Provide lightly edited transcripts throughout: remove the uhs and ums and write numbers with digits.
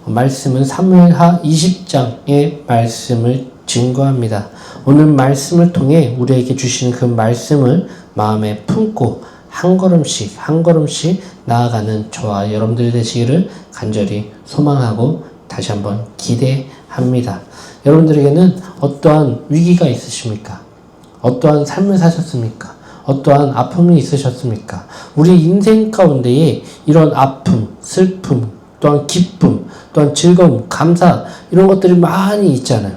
말씀은 사무엘하 20장의 말씀을 증거합니다. 오늘 말씀을 통해 우리에게 주시는 그 말씀을 마음에 품고 한 걸음씩 한 걸음씩 나아가는 저와 여러분들이 되시기를 간절히 소망하고 다시 한번 기대합니다. 여러분들에게는 어떠한 위기가 있으십니까? 어떠한 삶을 사셨습니까? 어떠한 아픔이 있으셨습니까? 우리 인생 가운데에 이런 아픔, 슬픔, 또한 기쁨, 또한 즐거움, 감사 이런 것들이 많이 있잖아요.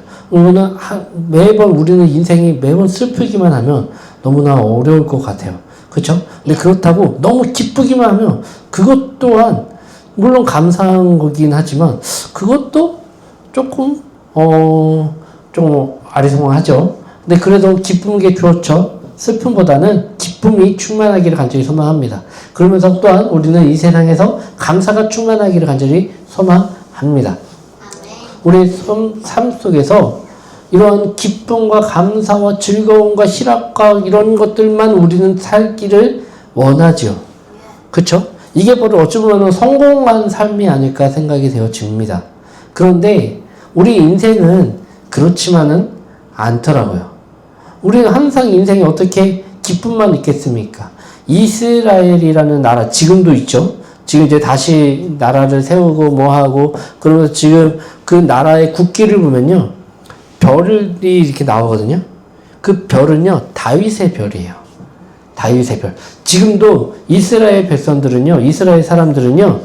매번 우리는 인생이 매번 슬프기만 하면 너무나 어려울 것 같아요. 그렇죠? 근데 그렇다고 너무 기쁘기만 하면 그것 또한 물론 감사한 거긴 하지만 그것도 조금 좀 아리송하죠. 근데 그래도 기쁜 게 좋죠. 슬픔보다는 기쁨이 충만하기를 간절히 소망합니다. 그러면서 또한 우리는 이 세상에서 감사가 충만하기를 간절히 소망합니다. 우리 삶 속에서 이러한 기쁨과 감사와 즐거움과 희락과 이런 것들만 우리는 살기를 원하죠. 그렇죠? 이게 바로 어찌 보면 성공한 삶이 아닐까 생각이 되어집니다. 그런데 우리 인생은 그렇지만은 않더라고요. 우리는 항상 인생에 어떻게 기쁨만 있겠습니까? 이스라엘이라는 나라 지금도 있죠. 지금 이제 다시 나라를 세우고 뭐하고 그러면서 지금 그 나라의 국기를 보면요. 별이 이렇게 나오거든요. 그 별은요. 다윗의 별이에요. 다윗의 별. 지금도 이스라엘 백성들은요. 이스라엘 사람들은요.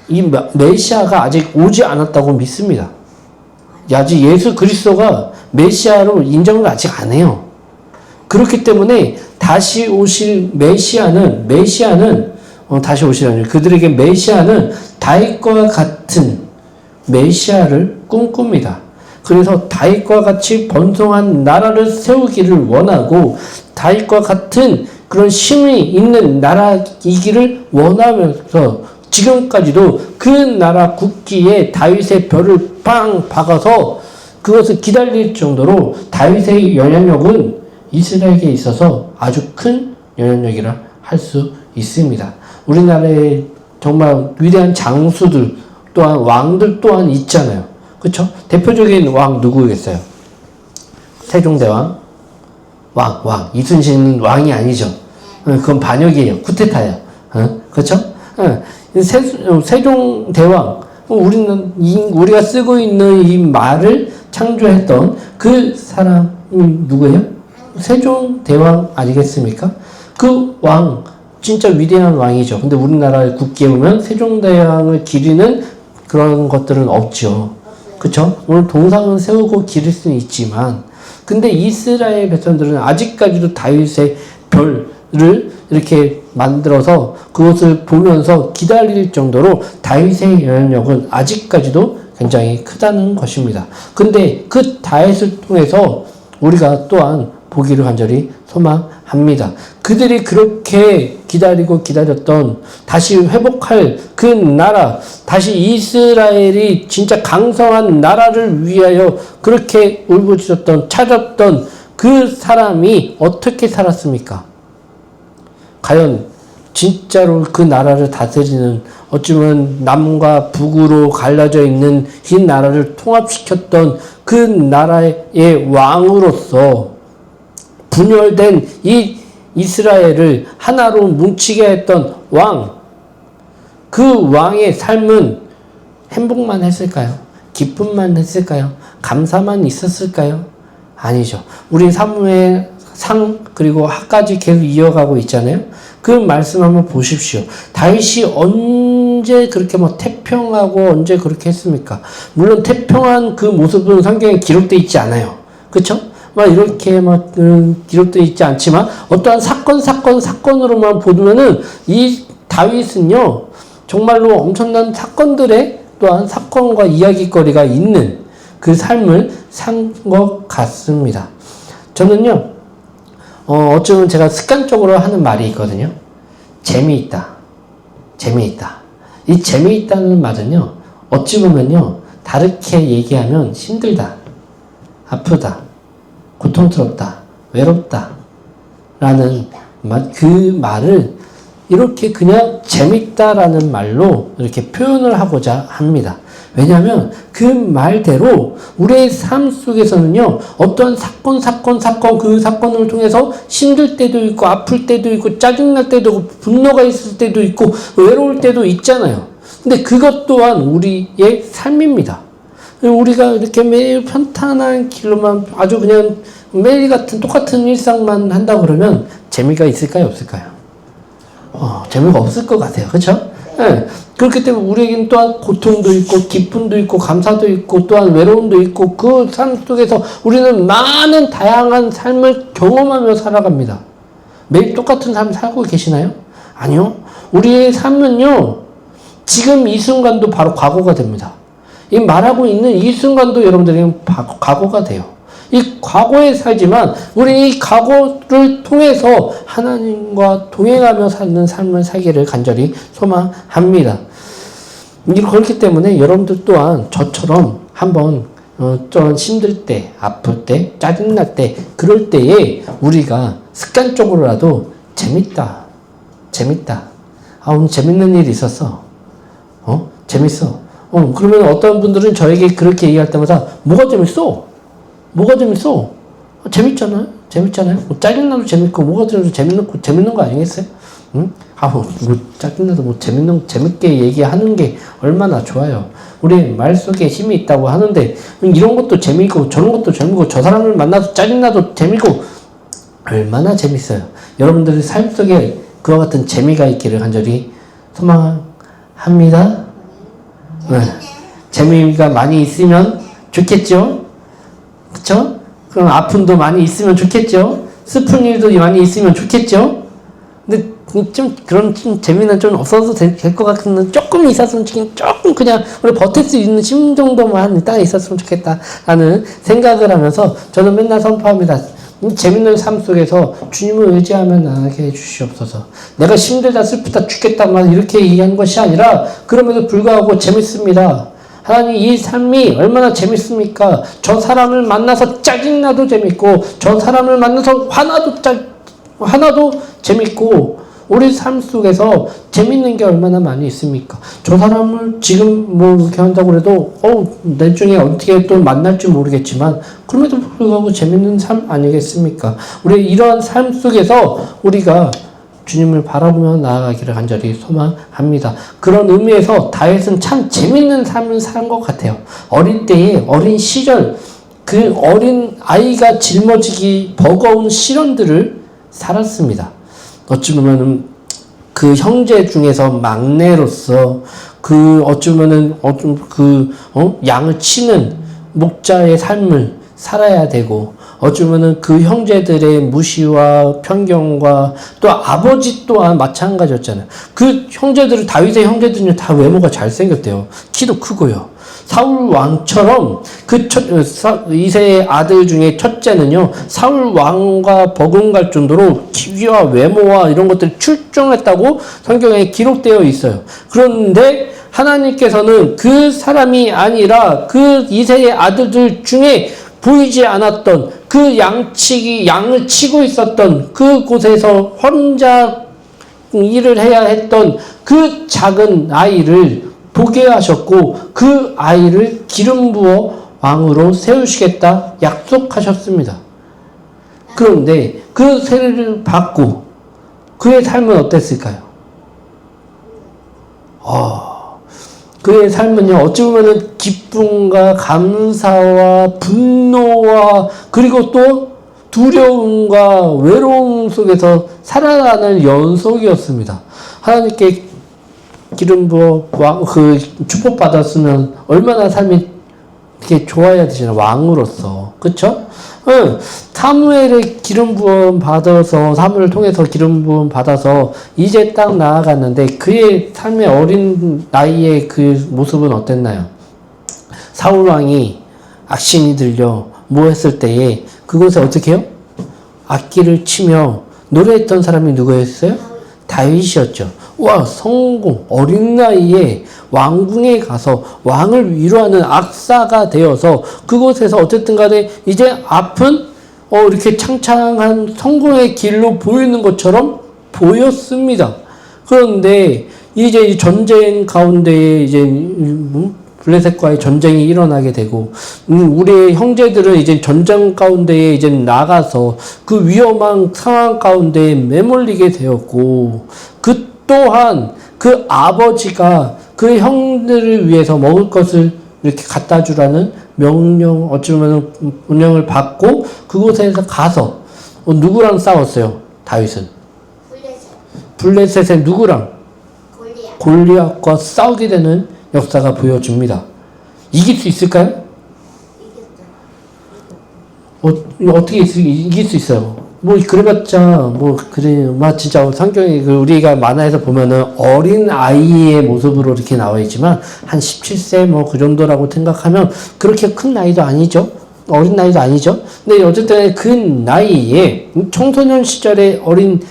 이 메시아가 아직 오지 않았다고 믿습니다. 아직 예수 그리스도가 메시아로 인정을 아직 안 해요. 그렇기 때문에 다시 오실 메시아는 다시 오시라니 그들에게 메시아는 다윗과 같은 메시아를 꿈꿉니다. 그래서 다윗과 같이 번성한 나라를 세우기를 원하고 다윗과 같은 그런 힘이 있는 나라이기를 원하면서 지금까지도 그 나라 국기에 다윗의 별을 빵 박아서 그것을 기다릴 정도로 다윗의 영향력은 이스라엘에게 있어서 아주 큰 영향력이라 할 수 있습니다. 우리나라에 정말 위대한 장수들 또한 왕들 또한 있잖아요. 그렇죠? 대표적인 왕 누구겠어요? 세종대왕 왕 이순신은 왕이 아니죠. 그건 반역이에요. 쿠데타예요. 그렇죠? 세종대왕 우리가 쓰고 있는 이 말을 창조했던 그 사람이 누구예요? 세종대왕 아니겠습니까? 그 왕 진짜 위대한 왕이죠. 근데 우리나라의 국기에 보면 세종대왕을 기리는 그런 것들은 없죠. 그쵸? 오늘 동상은 세우고 기릴 수는 있지만 근데 이스라엘 백성들은 아직까지도 다윗의 별을 이렇게 만들어서 그것을 보면서 기다릴 정도로 다윗의 영향력은 아직까지도 굉장히 크다는 것입니다. 근데 그 다윗을 통해서 우리가 또한 보기를 간절히 소망합니다. 그들이 그렇게 기다렸던 다시 회복할 그 나라, 다시 이스라엘이 진짜 강성한 나라를 위하여 그렇게 울부짖었던 찾았던 그 사람이 어떻게 살았습니까? 과연 진짜로 그 나라를 다스리는 어쩌면 남과 북으로 갈라져 있는 이 나라를 통합시켰던 그 나라의 왕으로서 분열된 이 이스라엘을 하나로 뭉치게 했던 왕, 그 왕의 삶은 행복만 했을까요? 기쁨만 했을까요? 감사만 있었을까요? 아니죠. 우리 사무엘 상 그리고 하까지 계속 이어가고 있잖아요. 그 말씀 한번 보십시오. 다윗이 언제 그렇게 태평하고 언제 그렇게 했습니까? 물론 태평한 그 모습은 성경에 기록되어 있지 않아요. 그렇죠? 이렇게 기록되어 있지 않지만 어떠한 사건으로만 보면은 이 다윗은요 정말로 엄청난 사건들의 또한 사건과 이야기거리가 있는 그 삶을 산 것 같습니다. 저는요 어쩌면 제가 습관적으로 하는 말이 있거든요. 재미있다. 이 재미있다는 말은요 어찌 보면요 다르게 얘기하면 힘들다, 아프다, 고통스럽다, 외롭다 라는 그 말을 이렇게 그냥 재밌다라는 말로 이렇게 표현을 하고자 합니다. 왜냐하면 그 말대로 우리의 삶 속에서는요, 어떤 사건, 그 사건을 통해서 힘들 때도 있고, 아플 때도 있고, 짜증날 때도 있고, 분노가 있을 때도 있고, 외로울 때도 있잖아요. 근데 그것 또한 우리의 삶입니다. 우리가 이렇게 매일 평탄한 길로만 아주 그냥 매일 같은 똑같은 일상만 한다 그러면 재미가 있을까요? 없을까요? 재미가 없을 것 같아요. 그렇죠? 네. 그렇기 때문에 우리에게는 또한 고통도 있고 기쁨도 있고 감사도 있고 또한 외로움도 있고 그 삶 속에서 우리는 많은 다양한 삶을 경험하며 살아갑니다. 매일 똑같은 삶을 살고 계시나요? 아니요. 우리의 삶은요, 지금 이 순간도 바로 과거가 됩니다. 이 말하고 있는 이 순간도 여러분들에게는 과거가 돼요. 이 과거에 살지만 우리는 이 과거를 통해서 하나님과 동행하며 사는 삶을 살기를 간절히 소망합니다. 그렇기 때문에 여러분들 또한 저처럼 한번 좀 힘들 때, 아플 때, 짜증날 때, 그럴 때에 우리가 습관적으로라도 재밌다. 오늘 재밌는 일이 있었어. 재밌어. 그러면 어떤 분들은 저에게 그렇게 얘기할 때마다 뭐가 재밌어? 재밌잖아요. 뭐 짜증나도 재밌고 뭐가 재밌는 거 아니겠어요? 응? 짜증나도 재밌게 얘기하는 게 얼마나 좋아요. 우리 말 속에 힘이 있다고 하는데 이런 것도 재미있고 저런 것도 재미있고 저 사람을 만나서 짜증나도 재미있고 얼마나 재밌어요. 여러분들의 삶 속에 그와 같은 재미가 있기를 간절히 소망합니다. 네. 재미가 많이 있으면 좋겠죠? 그쵸? 그럼 아픔도 많이 있으면 좋겠죠? 슬픈 일도 많이 있으면 좋겠죠? 근데 그런 재미는 좀 없어도 될 것 같은 조금 있었으면 조금 그냥 우리 버틸 수 있는 힘 정도만 딱 있었으면 좋겠다 라는 생각을 하면서 저는 맨날 선포합니다. 재밌는 삶 속에서 주님을 의지하며 나가게 해주시옵소서. 내가 힘들다 슬프다 죽겠다 막 이렇게 얘기하는 것이 아니라 그럼에도 불구하고 재밌습니다. 하나님 이 삶이 얼마나 재밌습니까? 저 사람을 만나서 짜증나도 재밌고 저 사람을 만나서 화나도 재밌고 우리 삶 속에서 재밌는 게 얼마나 많이 있습니까? 저 사람을 지금 뭐 이렇게 한다고 해도 나중에 어떻게 또 만날지 모르겠지만 그럼에도 불구하고 재밌는 삶 아니겠습니까? 우리 이러한 삶 속에서 우리가 주님을 바라보며 나아가기를 간절히 소망합니다. 그런 의미에서 다윗은 참 재밌는 삶을 산 것 같아요. 어릴 때에 어린 시절 그 어린 아이가 짊어지기 버거운 시련들을 살았습니다. 어찌 보면은 그 형제 중에서 막내로서 양을 치는 목자의 삶을 살아야 되고 어찌 보면은 그 형제들의 무시와 편견과 또 아버지 또한 마찬가지였잖아요. 그 다윗의 형제들은 다 외모가 잘생겼대요. 키도 크고요. 사울 왕처럼 이세의 아들 중에 첫째는요, 사울 왕과 버금갈 정도로 키와 외모와 이런 것들이 출중했다고 성경에 기록되어 있어요. 그런데 하나님께서는 그 사람이 아니라 그 이세의 아들들 중에 보이지 않았던 그 양을 치고 있었던 그 곳에서 혼자 일을 해야 했던 그 작은 아이를 보게 하셨고 그 아이를 기름 부어 왕으로 세우시겠다 약속하셨습니다. 그런데 그 세례를 받고 그의 삶은 어땠을까요? 그의 삶은요, 어찌 보면은 기쁨과 감사와 분노와 그리고 또 두려움과 외로움 속에서 살아가는 연속이었습니다. 하나님께 기름 부어 축복받았으면 얼마나 삶이 이렇게 좋아야 되잖아요. 왕으로서. 그쵸? 사무엘의 기름 부음 받아서, 사무엘을 통해서 기름 부음 받아서 이제 딱 나아갔는데 그의 삶의 어린 나이의 그 모습은 어땠나요? 사울왕이 악신이 들려 뭐 했을 때에 그곳에 어떻게 해요? 악기를 치며 노래했던 사람이 누구였어요? 다윗이었죠. 와, 성공, 어린 나이에 왕궁에 가서 왕을 위로하는 악사가 되어서 그곳에서 어쨌든 간에 이제 앞은 이렇게 창창한 성공의 길로 보이는 것처럼 보였습니다. 그런데 이제 전쟁 가운데에 이제 블레셋과의 전쟁이 일어나게 되고, 우리의 형제들은 이제 전쟁 가운데에 이제 나가서 그 위험한 상황 가운데에 매몰리게 되었고, 그 또한 그 아버지가 그 형들을 위해서 먹을 것을 이렇게 갖다 주라는 명령, 어쩌면 명령을 받고 그곳에서 가서 누구랑 싸웠어요? 다윗은. 블레셋의 누구랑? 골리앗과 싸우게 되는 역사가 보여줍니다. 이길 수 있을까요? 어떻게 이길 수 있어요? 뭐 그래봤자 진짜 성경에 우리가 만화에서 보면은 어린 아이의 모습으로 이렇게 나와 있지만 한 17세 그 정도라고 생각하면 그렇게 큰 나이도 아니죠. 어린 나이도 아니죠. 근데 어쨌든 그 나이에 청소년 시절의 어린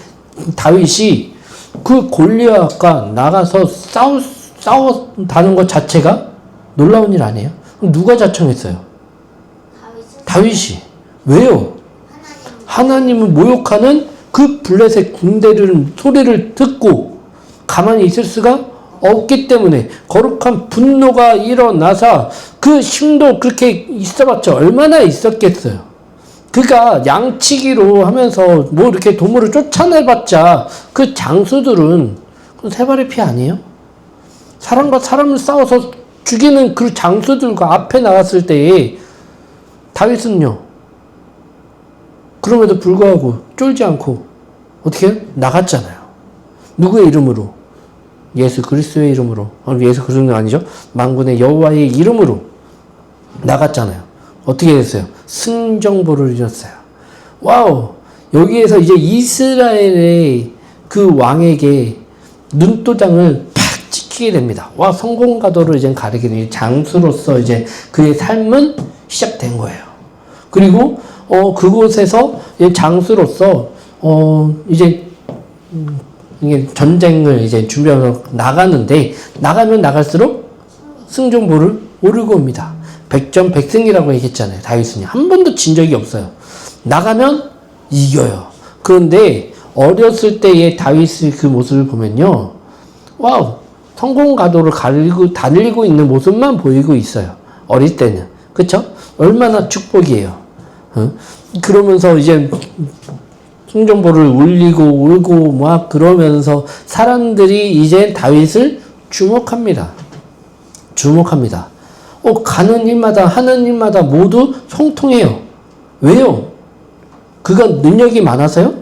다윗이 그 골리앗과 나가서 싸웠다는 것 자체가 놀라운 일 아니에요? 누가 자청했어요? 다윗이. 왜요? 하나님을 모욕하는 그 블레셋 군대를 소리를 듣고 가만히 있을 수가 없기 때문에 거룩한 분노가 일어나서 그 힘도 그렇게 있어봤자 얼마나 있었겠어요. 그가 양치기로 하면서 이렇게 도물을 쫓아내봤자 그 장수들은 세 발의 피 아니에요? 사람과 사람을 싸워서 죽이는 그 장수들과 앞에 나갔을 때에 다윗은요, 그럼에도 불구하고 쫄지 않고 어떻게 해요? 나갔잖아요. 누구의 이름으로? 예수 그리스도의 이름으로. 예수 그리스도는 아니죠. 만군의 여호와의 이름으로 나갔잖아요. 어떻게 됐어요? 승정보를 이뤘어요. 와우! 여기에서 이제 이스라엘의 그 왕에게 눈도장을 팍 찍히게 됩니다. 와, 성공가도를 이제 가리게 되는 장수로서 이제 그의 삶은 시작된 거예요. 그리고 그곳에서 장수로서 이제 이게 전쟁을 이제 준비하면서 나가는데 나가면 나갈수록 승정보를 오르고 옵니다. 백전백승이라고 얘기했잖아요. 다윗은 한 번도 진 적이 없어요. 나가면 이겨요. 그런데 어렸을 때의 다윗의 그 모습을 보면요, 와우, 성공가도를 달리고 있는 모습만 보이고 있어요. 어릴 때는. 그쵸? 얼마나 축복이에요. 그러면서 이제 승정보를 울고 막 그러면서 사람들이 이제 다윗을 주목합니다. 가는 일마다 하는 일마다 모두 형통해요. 왜요? 그가 능력이 많아서요?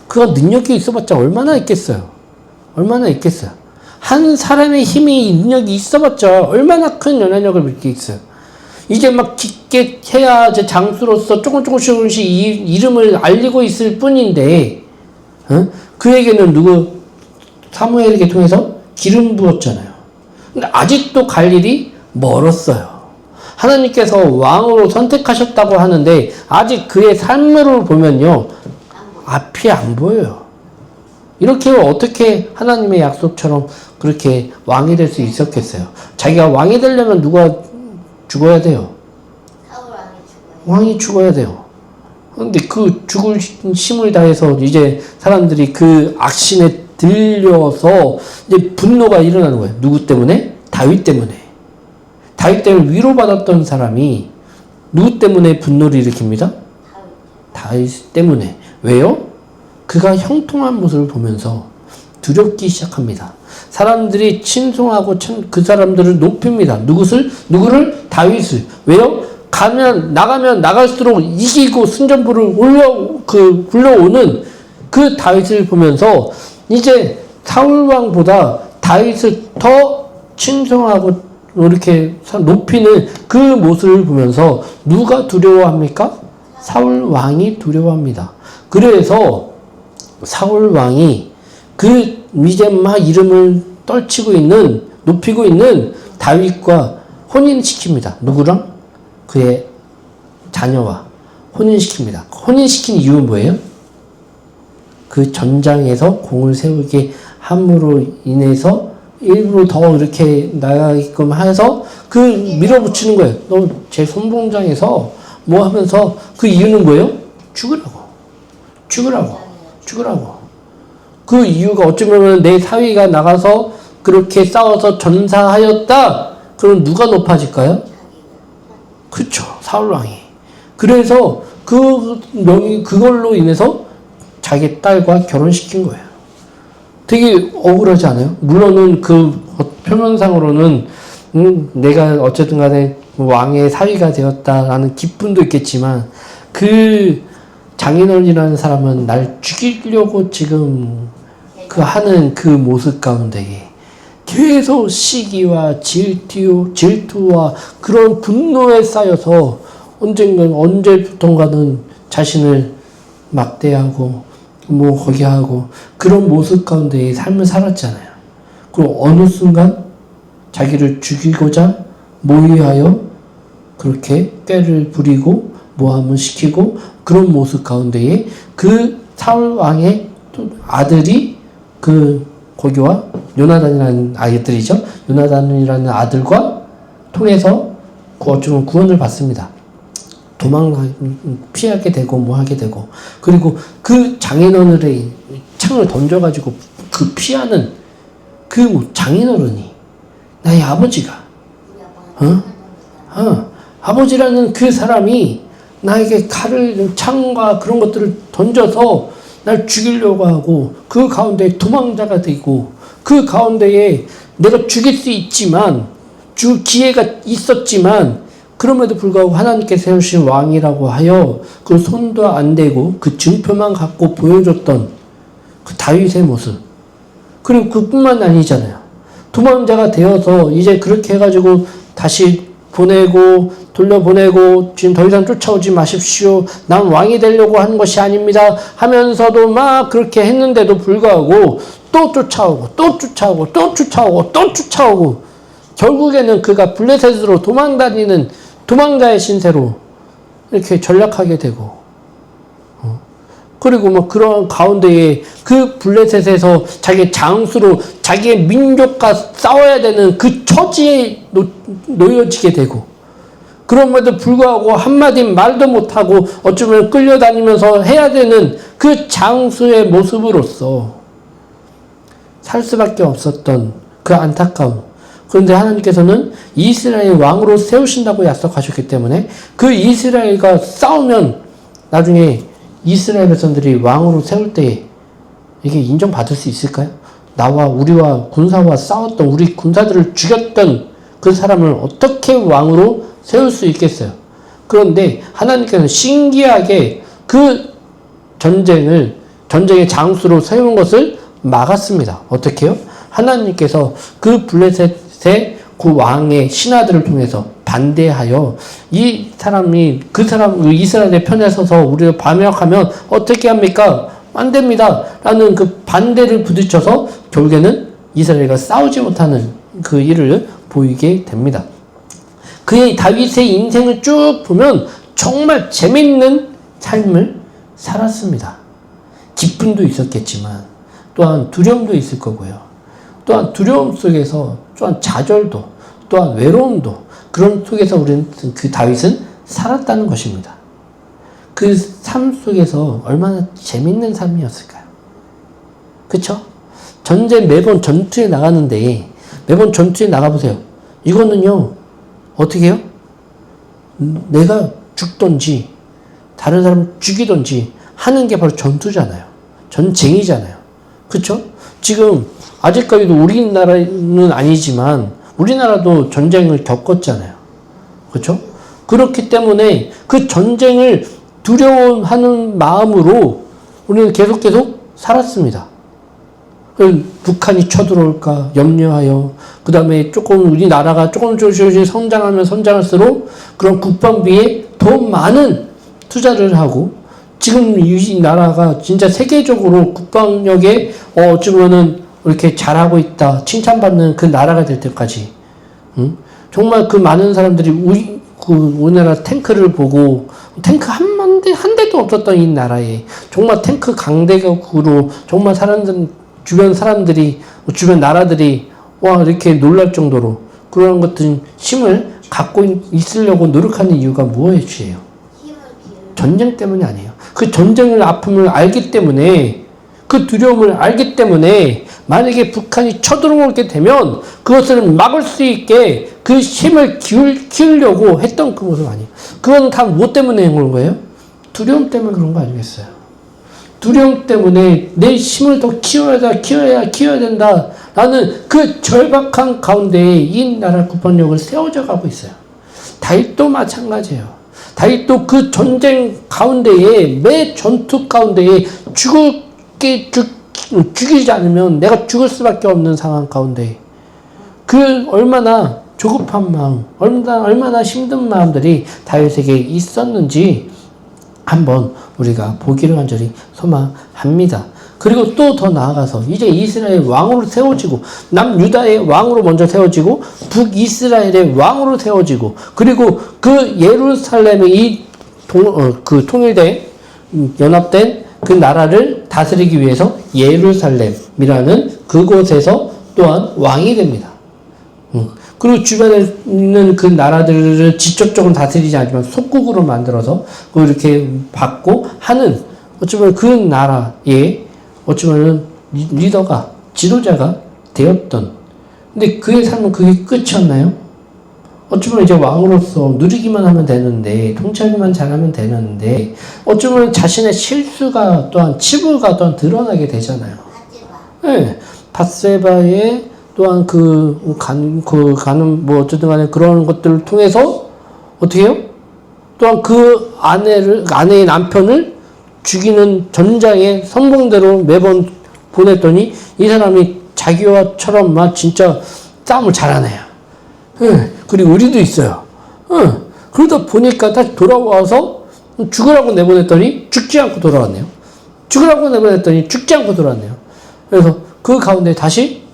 그가 능력이 있어봤자 얼마나 있겠어요? 한 사람의 힘이 능력이 있어봤자 얼마나 큰 영향력을 미치겠어요? 이제 막 깊게 해야 이제 장수로서 조금씩 이름을 알리고 있을 뿐인데, 그에게는 사무엘에게 통해서 기름 부었잖아요. 근데 아직도 갈 일이 멀었어요. 하나님께서 왕으로 선택하셨다고 하는데, 아직 그의 삶으로 보면요, 앞이 안 보여요. 이렇게 하나님의 하나님의 약속처럼 그렇게 왕이 될 수 있었겠어요? 자기가 왕이 되려면 누가 죽어야 돼요? 왕이 죽어야 돼요. 그런데 그 죽을 힘을 다해서 이제 사람들이 그 악신에 들려서 이제 분노가 일어나는 거예요. 누구 때문에? 다윗 때문에. 다윗 때문에 위로받았던 사람이 누구 때문에 분노를 일으킵니다? 다윗 때문에. 왜요? 그가 형통한 모습을 보면서 두렵기 시작합니다. 사람들이 친송하고 그 사람들을 높입니다. 누구를? 다윗을. 왜요? 나가면 나갈수록 이기고 승전보를 불러오는 그 다윗을 보면서 이제 사울왕보다 다윗을 더 친송하고 이렇게 높이는 그 모습을 보면서 누가 두려워합니까? 사울왕이 두려워합니다. 그래서 사울왕이 이제 막 이름을 높이고 있는 다윗과 혼인시킵니다. 누구랑? 그의 자녀와 혼인시킵니다. 혼인시킨 이유는 뭐예요? 그 전장에서 공을 세우게 함으로 인해서 일부러 더 이렇게 나가게끔 해서 밀어붙이는 거예요. 너 제 선봉장에서 하면서 그 이유는 뭐예요? 죽으라고. 그 이유가 어쩌면 내 사위가 나가서 그렇게 싸워서 전사하였다. 그럼 누가 높아질까요? 그쵸, 사울왕이. 그래서 그걸로 인해서 자기 딸과 결혼시킨 거예요. 되게 억울하지 않아요? 물론은 그 표면상으로는 내가 어쨌든 간에 왕의 사위가 되었다라는 기쁨도 있겠지만 그 장인어른이라는 사람은 날 죽이려고 지금 그 하는 그 모습 가운데 계속 시기와 질투와 그런 분노에 쌓여서 언제부턴가는 자신을 막대하고 거기 하고 그런 모습 가운데 삶을 살았잖아요. 그리고 어느 순간 자기를 죽이고자 모의하여 그렇게 꾀를 부리고 모함을 시키고 그런 모습 가운데에 그 사울 왕의 아들이 그 거기와 요나단이라는 아이들이죠. 요나단이라는 아들과 통해서 어쩌면 구원을 받습니다. 피하게 되고 하게 되고 그리고 그 장인어른의 창을 던져가지고 그 피하는 그 장인어른이 나의 아버지가 아버지라는 그 사람이 나에게 칼을 창과 그런 것들을 던져서 날 죽이려고 하고 그 가운데 도망자가 되고 그 가운데에 내가 죽일 수 있지만 기회가 있었지만 그럼에도 불구하고 하나님께 세우신 왕이라고 하여 그 손도 안 대고 그 증표만 갖고 보여줬던 그 다윗의 모습. 그리고 그뿐만 아니잖아요. 도망자가 되어서 이제 그렇게 해가지고 다시 돌려보내고 지금 더 이상 쫓아오지 마십시오. 난 왕이 되려고 하는 것이 아닙니다. 하면서도 막 그렇게 했는데도 불구하고 또 쫓아오고 결국에는 그가 블레셋으로 도망다니는 도망자의 신세로 이렇게 전락하게 되고 그리고 그런 가운데에 그 블레셋에서 자기의 장수로 자기의 민족과 싸워야 되는 그 처지에 놓여지게 되고 그럼에도 불구하고 한마디 말도 못하고 어쩌면 끌려다니면서 해야 되는 그 장수의 모습으로서 살 수밖에 없었던 그 안타까움. 그런데 하나님께서는 이스라엘 왕으로 세우신다고 약속하셨기 때문에 그 이스라엘과 싸우면 나중에 이스라엘 백성들이 왕으로 세울 때 이게 인정받을 수 있을까요? 우리와 군사와 싸웠던 우리 군사들을 죽였던 그 사람을 어떻게 왕으로 세울 수 있겠어요? 그런데 하나님께서는 신기하게 그 전쟁의 장수로 세운 것을 막았습니다. 어떻게요? 하나님께서 그 블레셋의 그 왕의 신하들을 통해서 반대하여 이스라엘의 편에 서서 우리를 반역하면 어떻게 합니까? 안 됩니다. 라는 그 반대를 부딪혀서 결국에는 이스라엘과 싸우지 못하는 그 일을 보이게 됩니다. 그의 다윗의 인생을 쭉 보면 정말 재밌는 삶을 살았습니다. 기쁨도 있었겠지만 또한 두려움도 있을 거고요. 또한 두려움 속에서 또한 좌절도 또한 외로움도 그런 속에서 우리는 그 다윗은 살았다는 것입니다. 그 삶 속에서 얼마나 재밌는 삶이었을까요? 그쵸? 매번 전투에 나가는데 매번 전투에 나가보세요. 이거는요 어떻게 해요? 내가 죽든지 다른 사람 죽이든지 하는 게 바로 전투잖아요. 전쟁이잖아요. 그쵸? 지금 아직까지도 우리나라는 아니지만 우리나라도 전쟁을 겪었잖아요. 그렇죠? 그렇기 때문에 그 전쟁을 두려워하는 마음으로 우리는 계속 살았습니다. 북한이 쳐들어올까 염려하여 그 다음에 우리나라가 조금씩 성장하면 성장할수록 그런 국방비에 더 많은 투자를 하고 지금 이 나라가 진짜 세계적으로 국방력에 어쩌면은 이렇게 잘하고 있다 칭찬받는 그 나라가 될 때까지 정말 그 많은 사람들이 우리나라 탱크를 보고 탱크 한 대도 없었던 이 나라에 정말 탱크 강대국으로 정말 주변 나라들이 이렇게 놀랄 정도로 그런 것들 힘을 갖고 있으려고 노력하는 이유가 무엇이에요? 전쟁 때문이 아니에요. 그 전쟁의 아픔을 알기 때문에 그 두려움을 알기 때문에 만약에 북한이 쳐들어오게 되면 그것을 막을 수 있게 그 힘을 키우려고 했던 그 모습 아니에요. 그건 다 뭐 때문에 그런 거예요? 두려움 때문에 그런 거 아니겠어요? 두려움 때문에 내 힘을 더 키워야 된다. 라는 그 절박한 가운데에 이 나라 구원력을 세워져 가고 있어요. 다윗도 마찬가지예요. 다윗도 그 전쟁 가운데에, 매 전투 가운데에 죽이지 않으면 내가 죽을 수밖에 없는 상황 가운데 그 얼마나 조급한 마음, 얼마나 힘든 마음들이 다윗에게 있었는지 한번 우리가 보기를 간절히 소망합니다. 그리고 또 더 나아가서 이제 이스라엘 왕으로 세워지고 남유다의 왕으로 먼저 세워지고 북이스라엘의 왕으로 세워지고 그리고 그 예루살렘의 그 통일된 연합된 그 나라를 다스리기 위해서 예루살렘이라는 그곳에서 또한 왕이 됩니다. 그리고 주변에 있는 그 나라들을 직접적으로 다스리지 않지만 속국으로 만들어서 이렇게 받고 하는 어쩌면 그 나라의 어쩌면 리더가 지도자가 되었던 근데 그의 삶은 그게 끝이었나요? 어쩌면 이제 왕으로서 누리기만 하면 되는데 통치하기만 잘하면 되는데 어쩌면 자신의 실수가 또한 치부가 또한 드러나게 되잖아요. 네, 밧세바의 또한 가는 뭐 어쨌든 간에 그런 것들을 통해서 어떻게 해요? 또한 그 아내의 남편을 죽이는 전장에 성공대로 매번 보냈더니 이 사람이 자기와처럼 막 진짜 싸움을 잘하네요. 그리고 의리도 있어요. 그러다 보니까 다시 돌아와서 죽으라고 내보냈더니 죽지 않고 돌아왔네요. 죽으라고 내보냈더니 죽지 않고 돌아왔네요. 그래서 그 가운데 다시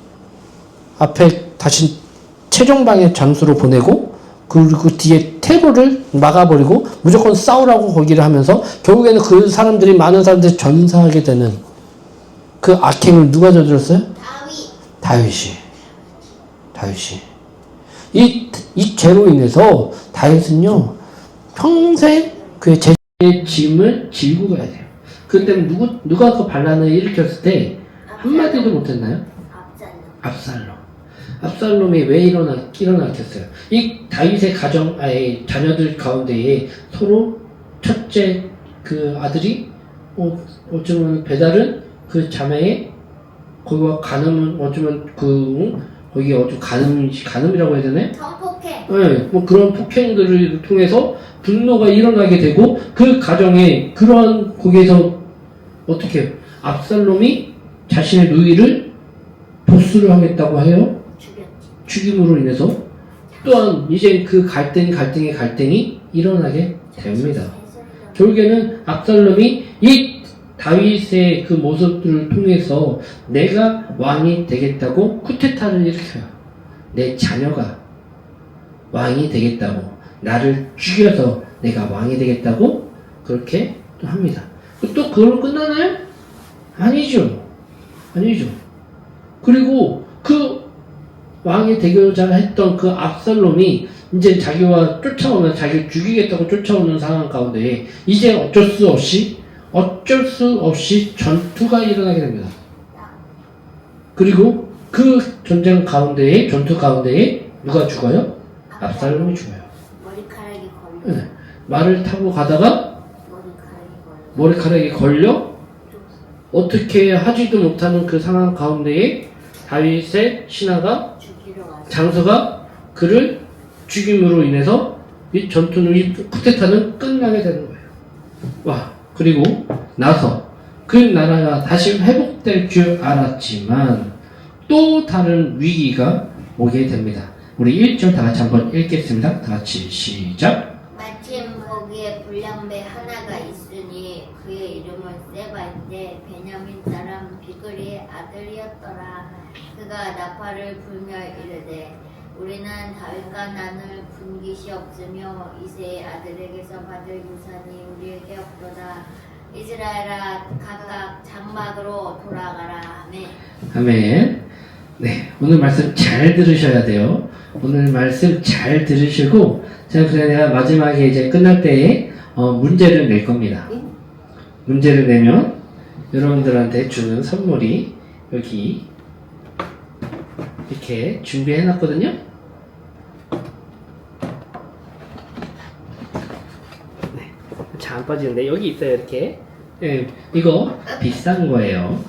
앞에 다시 최종방의 장수로 보내고 그리고 뒤에 테러를 막아버리고 무조건 싸우라고 거기를 하면서 결국에는 그 사람들이 많은 사람들이 전사하게 되는 그 악행을 누가 저질렀어요? 다윗이. 이 죄로 인해서 다윗은요 평생 그의 죄의 짐을 지고 가야 돼요. 그 때문에 누가 그 반란을 일으켰을 때 한마디도 못했나요? 압살롬이 왜 일어났겠어요? 이 다윗의 자녀들 가운데에 서로 첫째 그 아들이 어쩌면 배달은 그 자매의 거기와 간음은 어쩌면 거기 간음이라고 해야 되나요? 성폭행. 네, 뭐 그런 폭행들을 통해서 분노가 일어나게 되고 그 가정에 그러한 거기에서 어떻게 해요? 압살롬이 자신의 누이를 보수를 하겠다고 해요. 죽임으로 인해서 또한 이제 그 갈등이 일어나게 됩니다. 결국에는 압살롬이 이 다윗의 그 모습들을 통해서 내가 왕이 되겠다고 쿠데타를 일으켜요. 내 자녀가 왕이 되겠다고 나를 죽여서 내가 왕이 되겠다고 그렇게 또 합니다. 또 그걸로 끝나나요? 아니죠. 그리고 그 왕이 되고자 했던 그 압살롬이 이제 자기를 죽이겠다고 쫓아오는 상황 가운데 이제 어쩔 수 없이 전투가 일어나게 됩니다. 그리고 그 전투 가운데에 누가 죽어요? 압살롬이 죽어요. 머리카락이 걸려. 네. 말을 타고 가다가 머리카락이 걸려 어떻게 하지도 못하는 그 상황 가운데에 다윗의 신하가 장서가 그를 죽임으로 인해서 이 쿠데타는 끝나게 되는 거예요. 그리고 나서 그 나라가 다시 회복될 줄 알았지만 또 다른 위기가 오게 됩니다. 우리 1절 다 같이 한번 읽겠습니다. 다 같이 시작. 마침 거기에 불량배 하나가 있으니 그의 이름은 세바인데 베냐민 사람 비그리의 아들이었더라. 그가 나팔을 불며 이르되 우리는 다윗과 나눌 분깃이 없으며 이새의 아들에게서 받을 유산이 우리에게 없도다. 이스라엘아 각각 장막으로 돌아가라. 아멘. 네, 오늘 말씀 잘 들으셔야 돼요. 오늘 말씀 잘 들으시고 내가 마지막에 이제 끝날 때에 문제를 낼 겁니다. 문제를 내면 여러분들한테 주는 선물이 여기 이렇게 준비해 놨거든요. 안 빠지는데 여기 있어요 이렇게. 네, 이거 비싼 거예요.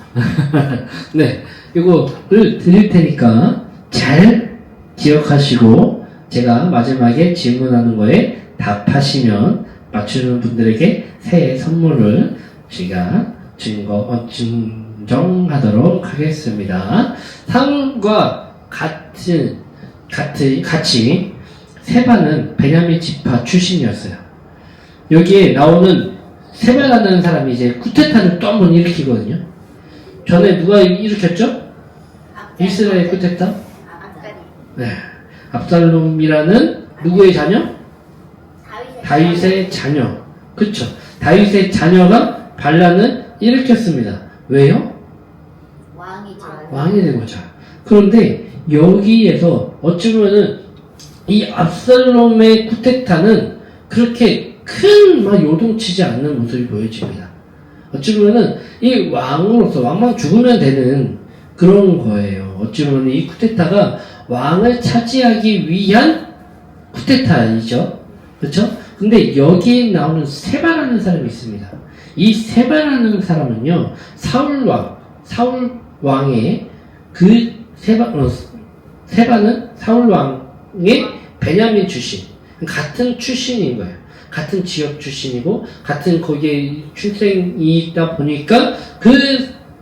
네, 이거를 드릴 테니까 잘 기억하시고 제가 마지막에 질문하는 거에 답하시면 맞추는 분들에게 새해 선물을 제가 증정하도록 하겠습니다. 상과 같이 세바는 베냐민 지파 출신이었어요. 여기에 나오는 세바라는 사람이 이제 쿠데타를 또 한 번 일으키거든요. 전에 누가 일으켰죠? 이스라엘 쿠데타? 네. 압살롬이라는 누구의 자녀? 다윗의 자녀. 그쵸. 다윗의 자녀가 반란을 일으켰습니다. 왜요? 왕이 되고자. 그런데 여기에서 어찌보면은 이 압살롬의 쿠데타는 그렇게 큰 막 요동치지 않는 모습이 보여집니다. 어찌보면은 이 왕으로서 왕만 죽으면 되는 그런 거예요. 어찌보면 이 쿠데타가 왕을 차지하기 위한 쿠데타이죠. 그렇죠? 근데 여기에 나오는 세바라는 사람이 있습니다. 이 세바라는 사람은요, 사울왕의 그 세바는 사울왕의 베냐민 출신, 같은 출신인 거예요. 같은 지역 출신이고, 같은 거기에 출생이다 보니까 그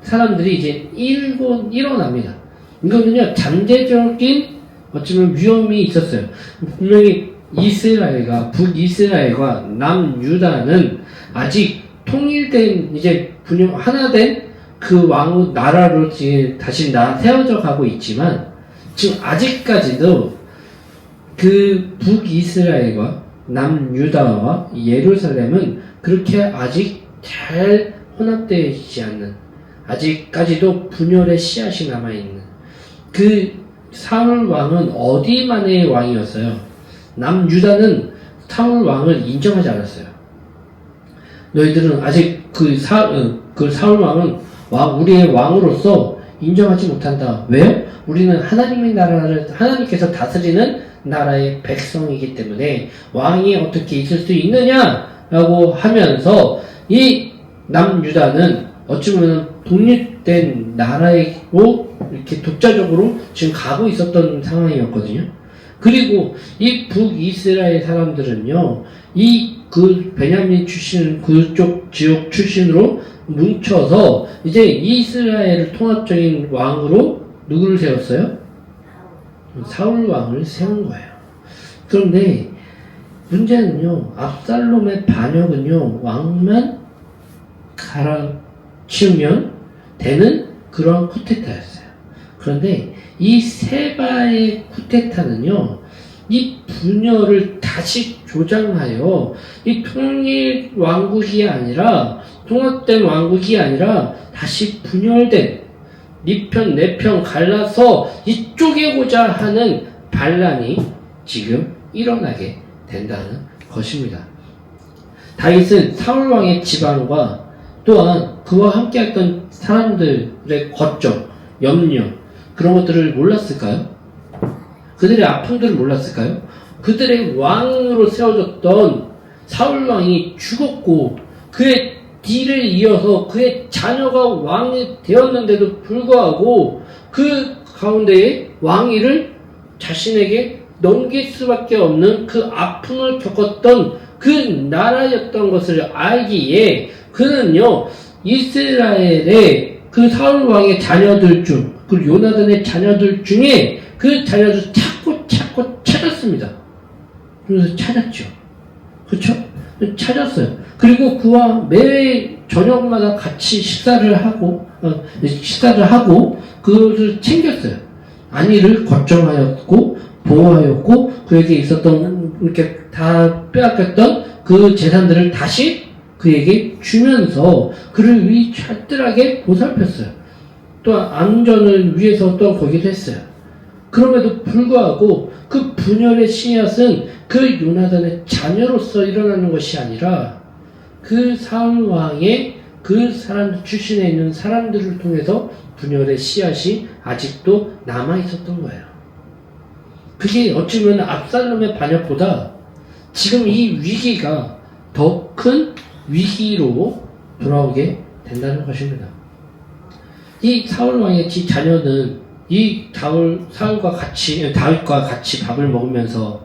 사람들이 이제 일어납니다. 이거는요, 잠재적인 어쩌면 위험이 있었어요. 분명히 북이스라엘과 남유다는 아직 통일된, 이제 하나된 그 나라로 지금 다시 세워져 가고 있지만, 지금 아직까지도 그 북이스라엘과 남유다와 예루살렘은 그렇게 아직 잘 혼합되지 않는, 아직까지도 분열의 씨앗이 남아있는 그 사울 왕은 어디만의 왕이었어요? 남유다는 사울 왕을 인정하지 않았어요. 너희들은 아직 그 사울 왕은 우리의 왕으로서 인정하지 못한다. 왜요? 우리는 하나님의 나라를, 하나님께서 다스리는 나라의 백성이기 때문에 왕이 어떻게 있을 수 있느냐라고 하면서 이 남유다는 어찌 보면 독립된 나라로 이렇게 독자적으로 지금 가고 있었던 상황이었거든요. 그리고 이 북이스라엘 사람들은요, 그 베냐민 출신, 그쪽 지역 출신으로 뭉쳐서 이제 이스라엘을 통합적인 왕으로 누구를 세웠어요? 사울 왕을 세운 거예요. 그런데 문제는요, 압살롬의 반역은요, 왕만 갈아치우면 되는 그런 쿠데타였어요. 그런데 이 세바의 쿠데타는요, 이 분열을 다시 조장하여 이 통일 왕국이 아니라, 통합된 왕국이 아니라 다시 분열된, 니편 내편 갈라서 이쪽에고자 하는 반란이 지금 일어나게 된다는 것입니다. 다윗은 사울왕의 지방과 또한 그와 함께했던 사람들의 걱정, 염려, 그런 것들을 몰랐을까요? 그들의 아픔들을 몰랐을까요? 그들의 왕으로 세워졌던 사울왕이 죽었고 그의 뒤를 이어서 그의 자녀가 왕이 되었는데도 불구하고 그 가운데에 왕위를 자신에게 넘길 수밖에 없는 그 아픔을 겪었던 그 나라였던 것을 알기에 그는요, 이스라엘의 그 사울 왕의 자녀들 중, 그 요나단의 자녀들 중에 그 자녀들 찾고 찾았습니다. 그래서 찾았죠. 그렇죠? 찾았어요. 그리고 그와 매 저녁마다 같이 식사를 하고 그것을 챙겼어요. 안위를 걱정하였고 보호하였고 그에게 있었던 이렇게 다 빼앗겼던 그 재산들을 다시 그에게 주면서 그를 철저하게 보살폈어요. 또 안전을 위해서 또 거기도 했어요. 그럼에도 불구하고 그 분열의 씨앗은 그 요나단의 자녀로서 일어나는 것이 아니라 그 사울 왕의 그 사람 출신에 있는 사람들을 통해서 분열의 씨앗이 아직도 남아 있었던 거예요. 그게 어찌 보면 압살롬의 반역보다 지금 이 위기가 더 큰 위기로 돌아오게 된다는 것입니다. 이 사울 왕의 자녀는 이 다윗과 같이 밥을 먹으면서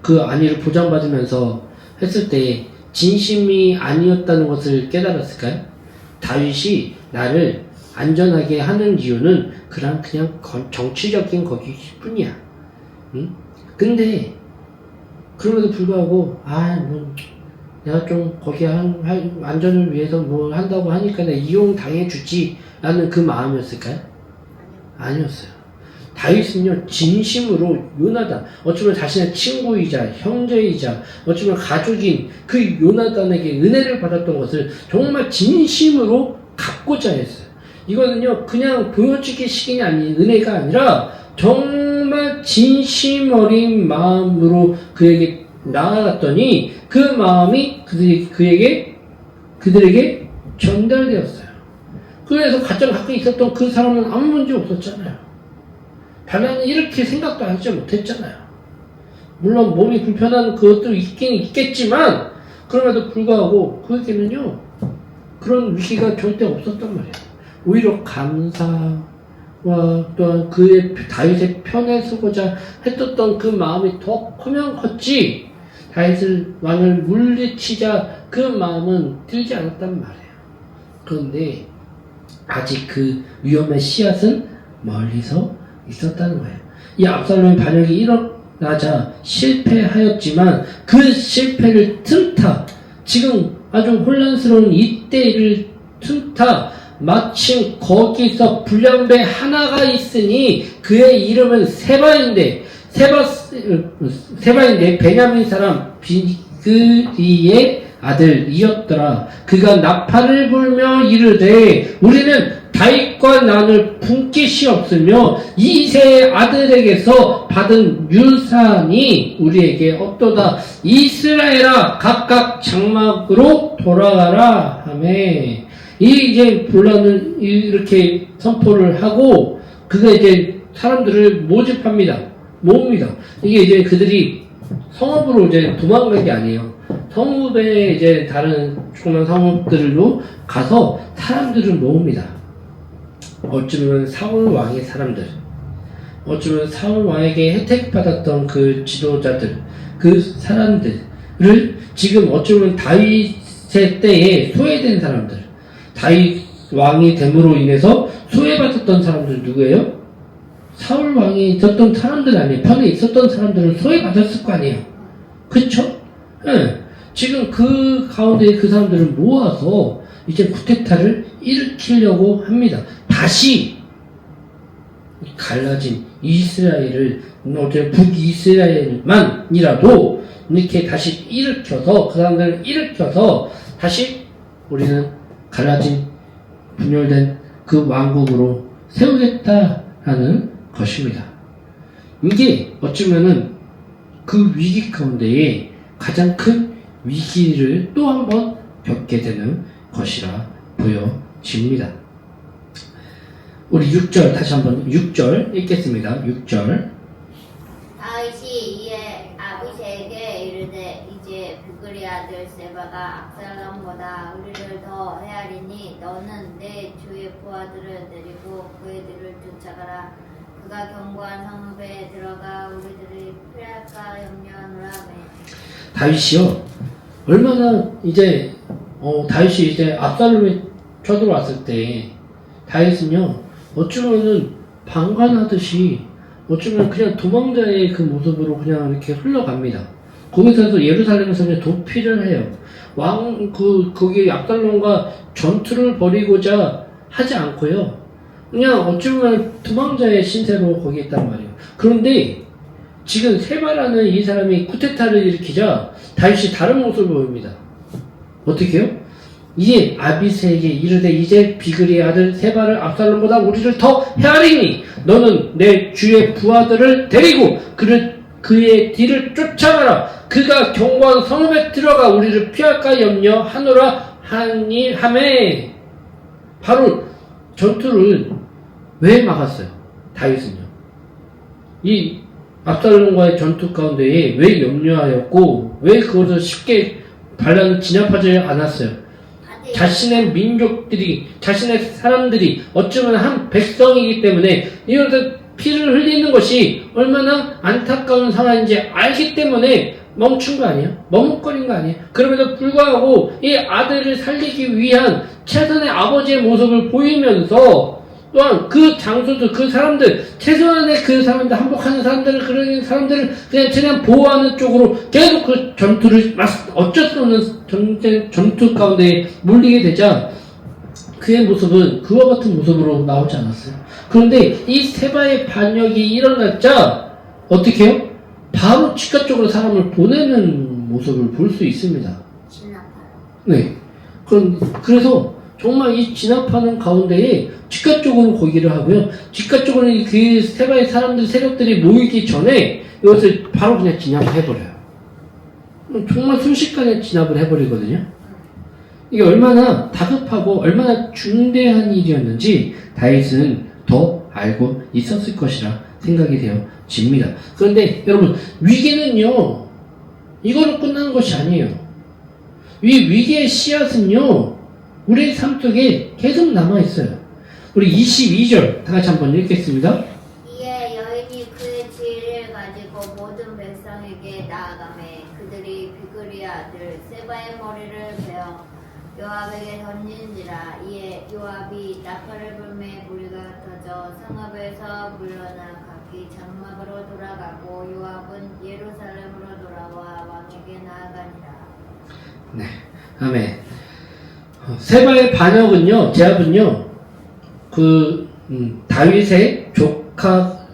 그 안위를 보장받으면서 했을 때 진심이 아니었다는 것을 깨달았을까요? 다윗이 나를 안전하게 하는 이유는 그냥 정치적인 거기뿐이야. 응? 근데 그럼에도 불구하고 내가 좀 거기 안전을 위해서 뭐 한다고 하니까 내가 이용 당해주지 라는 그 마음이었을까요? 아니었어요. 다윗은요 진심으로 요나단, 어쩌면 자신의 친구이자 형제이자 어쩌면 가족인 그 요나단에게 은혜를 받았던 것을 정말 진심으로 갚고자 했어요. 이거는요 그냥 보여주기 식이 아닌 은혜가 아니라 정말 진심 어린 마음으로 그에게 나아갔더니 그 마음이 그들에게 전달되었어요. 그래서 가장 가까이 있었던 그 사람은 아무 문제 없었잖아요. 반면에 이렇게 생각도 하지 못했잖아요. 물론 몸이 불편한 그것도 있긴 있겠지만 그럼에도 불구하고 그에게는요 그런 위기가 절대 없었단 말이에요. 오히려 감사와 또한 다윗의 편에 서고자 했었던 그 마음이 더 크면 컸지 다윗을 왕을 물리치자 그 마음은 들지 않았단 말이에요. 그런데 아직 그 위험의 씨앗은 멀리서 있었다는 거예요. 이 압살롬의 반역이 일어나자 실패하였지만 그 실패를 틈타 지금 아주 혼란스러운 이때를 틈타 마침 거기서 불량배 하나가 있으니 그의 이름은 세바인데 베냐민 사람 비그리의 아들이었더라. 그가 나팔을 불며 이르되 우리는 다윗과 나눌 분깃이 없으며 이새의 아들에게서 받은 유산이 우리에게 없도다. 이스라엘아 각각 장막으로 돌아가라 하매 이제 본란을 이렇게 선포를 하고 그가 이제 사람들을 모읍니다. 이게 이제 그들이 성읍으로 이제 도망간 게 아니에요. 성읍에 이제 다른 조그만 성읍들로 가서 사람들을 모읍니다. 어쩌면 사울 왕의 사람들, 어쩌면 사울 왕에게 혜택받았던 그 지도자들, 그 사람들을 지금 어쩌면 다윗의 때에 소외된 사람들, 다윗 왕이 됨으로 인해서 소외받았던 사람들 누구예요? 사울 왕이 있었던 사람들 아니에요. 편에 있었던 사람들은 소외받았을 거 아니에요. 그쵸? 네. 지금 그 가운데 그 사람들을 모아서 이제 쿠데타를 일으키려고 합니다. 다시 갈라진 이스라엘을 어제 북이스라엘만이라도 이렇게 다시 일으켜서 그 사람들을 일으켜서 다시 우리는 갈라진 분열된 그 왕국으로 세우겠다라는 것입니다. 이게 어쩌면은 그 위기 가운데에 가장 큰 위기를 또 한 번 겪게 되는 것이라 보여집니다. 우리 6절 다시 한번 6절 읽겠습니다. 6절 다윗이 이에 아비새에게 이르되 이제 비그리 아들 세바가 압살롬보다 우리를 더 헤아리니 너는 내 주의 부하들을 데리고 그들을 쫓아가라. 그가 견고한 성읍에 들어가 우리들이 피할까 염려하노라. 다윗이요 얼마나 이제 다윗이 이제 압살롬이 쳐들어왔을 때 다윗은요 어쩌면은 방관하듯이 어쩌면 그냥 도망자의 그 모습으로 그냥 이렇게 흘러갑니다. 거기서 예루살렘에서 그냥 도피를 해요. 거기 압살롬과 전투를 벌이고자 하지 않고요. 그냥 어쩌면 도망자의 신세로 거기 있단 말이에요. 그런데 지금 세바라는 이 사람이 쿠데타를 일으키자 다윗이 다른 모습을 보입니다. 어떻게 해요? 이제 아비새에게 이르되 이제 비그리의 아들 세바를 압살롬보다 우리를 더 헤아리니 너는 내 주의 부하들을 데리고 그의 뒤를 쫓아가라. 그가 견고한 성읍에 들어가 우리를 피할까 염려하노라 하니 하매 바로 전투를 왜 막았어요? 다윗은요. 이 압살롬과의 전투 가운데에 왜 염려하였고 왜 그것을 쉽게 진압하지 않았어요. 아들. 자신의 민족들이, 자신의 사람들이 어쩌면 한 백성이기 때문에 이런 피를 흘리는 것이 얼마나 안타까운 상황인지 알기 때문에 멈춘 거 아니에요? 머뭇거린 거 아니에요? 그럼에도 불구하고 이 아들을 살리기 위한 최선의 아버지의 모습을 보이면서 또한 그 장소들, 그 사람들, 최소한의 그 사람들, 항복하는 사람들을, 그런 사람들을 그냥 최대한 보호하는 쪽으로 계속 그 전투를, 어쩔 수 없는 전투 가운데 몰리게 되자 그의 모습은 그와 같은 모습으로 나오지 않았어요. 그런데 이 세바의 반역이 일어났자 어떻게 해요? 바로 즉각적으로 사람을 보내는 모습을 볼 수 있습니다. 진압하라. 네. 그래서 정말 이 진압하는 가운데에 즉각적으로 거기를 하고요. 즉각적으로 그 세바의 사람들, 세력들이 모이기 전에 이것을 바로 그냥 진압을 해버려요. 정말 순식간에 진압을 해버리거든요. 이게 얼마나 다급하고 얼마나 중대한 일이었는지 다윗은 더 알고 있었을 것이라 생각이 되어집니다. 그런데 여러분, 위기는요, 이거로 끝나는 것이 아니에요. 이 위기의 씨앗은요, 우리의 삶 속에 계속 남아있어요. 우리 22절 다 같이 한번 읽겠습니다. 이에 여인이 그의 지혜를 가지고 모든 백성에게 나아가매 그들이 비그리 아들 세바의 머리를 베어 요압에게 던진지라. 이에 요압이 나팔을 불매 무리가 터져 성읍에서 물러나 각기 장막으로 돌아가고 요압은 예루살렘으로 돌아와 왕에게 나아가니라. 네, 아멘. 세바의 반역은요, 제압은요, 다윗의 조카의,